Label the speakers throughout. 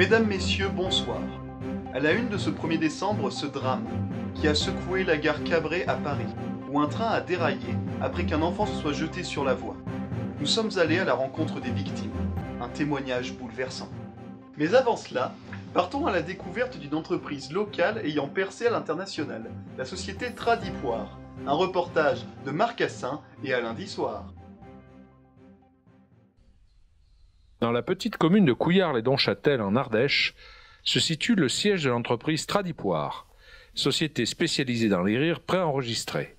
Speaker 1: Mesdames, Messieurs, bonsoir. À la une de ce 1er décembre, ce drame qui a secoué la gare Cabré à Paris, où un train a déraillé après qu'un enfant se soit jeté sur la voie. Nous sommes allés à la rencontre des victimes. Un témoignage bouleversant. Mais avant cela, partons à la découverte d'une entreprise locale ayant percé à l'international, la société Tradipoire. Un reportage de Marc Assin et Alain Dissoir.
Speaker 2: Dans la petite commune de Couillard-les-Donchâtel en Ardèche, se situe le siège de l'entreprise Tradipoire, société spécialisée dans les rires préenregistrés.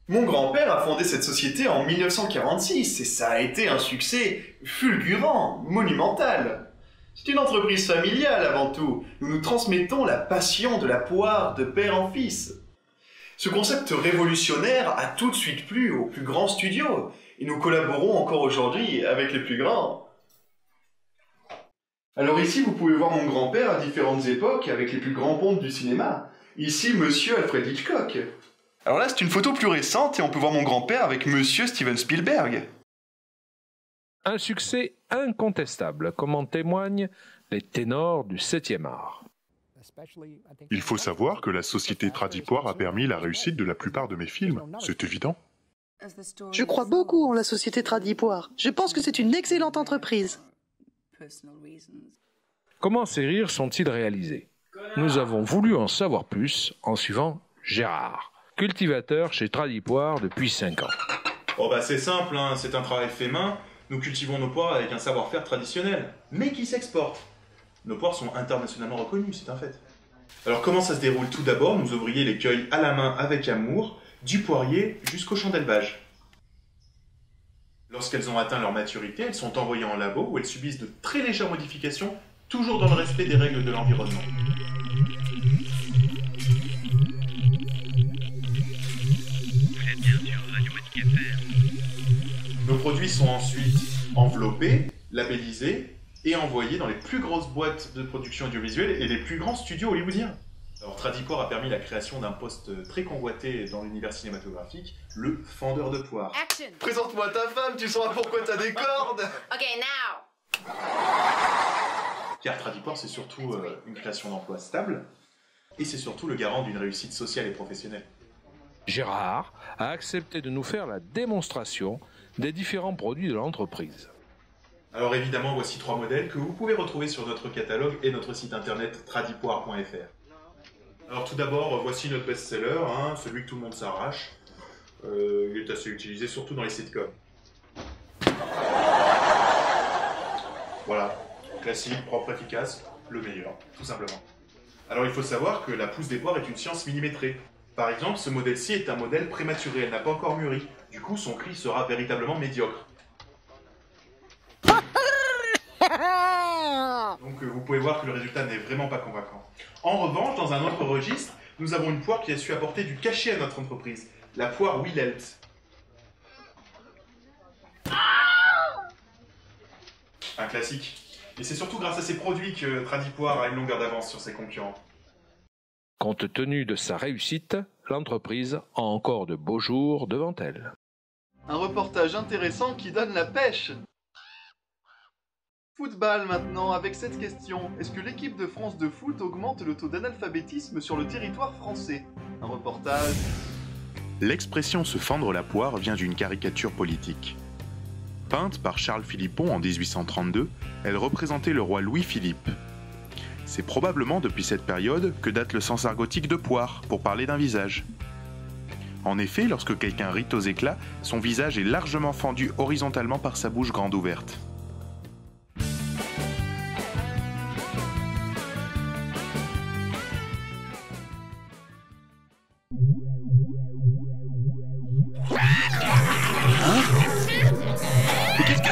Speaker 1: Mon grand-père a fondé cette société en 1946 et ça a été un succès fulgurant, monumental. C'est une entreprise familiale avant tout. Nous nous transmettons la passion de la poire de père en fils. Ce concept révolutionnaire a tout de suite plu aux plus grands studios et nous collaborons encore aujourd'hui avec les plus grands. Alors ici, vous pouvez voir mon grand-père à différentes époques avec les plus grands pontes du cinéma. Ici, Monsieur Alfred Hitchcock. Alors là, c'est une photo plus récente et on peut voir mon grand-père avec Monsieur Steven Spielberg.
Speaker 2: Un succès incontestable, comme en témoignent les ténors du 7e art.
Speaker 3: Il faut savoir que la société Tradipoire a permis la réussite de la plupart de mes films, c'est évident.
Speaker 4: Je crois beaucoup en la société Tradipoire. Je pense que c'est une excellente entreprise.
Speaker 2: Comment ces rires sont-ils réalisés? Nous avons voulu en savoir plus en suivant Gérard, cultivateur chez Tradipoire depuis 5 ans.
Speaker 5: Oh bah c'est simple, hein. C'est un travail fait main. Nous cultivons nos poires avec un savoir-faire traditionnel, mais qui s'exporte. Nos poires sont internationalement reconnues, c'est un fait. Alors comment ça se déroule? Tout d'abord, nos ouvriers les cueillent à la main avec amour, du poirier jusqu'au champ d'élevage. Lorsqu'elles ont atteint leur maturité, elles sont envoyées en labo où elles subissent de très légères modifications, toujours dans le respect des règles de l'environnement. Nos produits sont ensuite enveloppés, labellisés et envoyés dans les plus grosses boîtes de production audiovisuelle et les plus grands studios hollywoodiens. Alors Tradipoire a permis la création d'un poste très convoité dans l'univers cinématographique, le fendeur de poires.
Speaker 6: Action.
Speaker 1: Présente-moi ta femme, tu sauras pourquoi t'as des cordes.
Speaker 6: Okay, now.
Speaker 5: Car Tradipoire, c'est surtout une création d'emplois stable et c'est surtout le garant d'une réussite sociale et professionnelle.
Speaker 2: Gérard a accepté de nous faire la démonstration des différents produits de l'entreprise.
Speaker 5: Alors évidemment, voici 3 modèles que vous pouvez retrouver sur notre catalogue et notre site internet tradipoire.fr. Alors tout d'abord, voici notre best-seller, hein, celui que tout le monde s'arrache. Il est assez utilisé, surtout dans les sitcoms. Voilà, classique, propre, efficace, le meilleur, tout simplement. Alors il faut savoir que la pousse des poires est une science millimétrée. Par exemple, ce modèle-ci est un modèle prématuré, elle n'a pas encore mûri. Du coup, son cri sera véritablement médiocre. Donc vous pouvez voir que le résultat n'est vraiment pas convaincant. En revanche, dans un autre registre, nous avons une poire qui a su apporter du cachet à notre entreprise. La poire Willelt. Un classique. Et c'est surtout grâce à ces produits que Tradipoire a une longueur d'avance sur ses concurrents.
Speaker 2: Compte tenu de sa réussite, l'entreprise a encore de beaux jours devant elle.
Speaker 1: Un reportage intéressant qui donne la pêche. Football maintenant, avec cette question. Est-ce que l'équipe de France de foot augmente le taux d'analphabétisme sur le territoire français? Un reportage...
Speaker 3: L'expression se fendre la poire vient d'une caricature politique. Peinte par Charles Philippon en 1832, elle représentait le roi Louis-Philippe. C'est probablement depuis cette période que date le sens argotique de poire, pour parler d'un visage. En effet, lorsque quelqu'un rit aux éclats, son visage est largement fendu horizontalement par sa bouche grande ouverte.
Speaker 1: Mais qu'est-ce que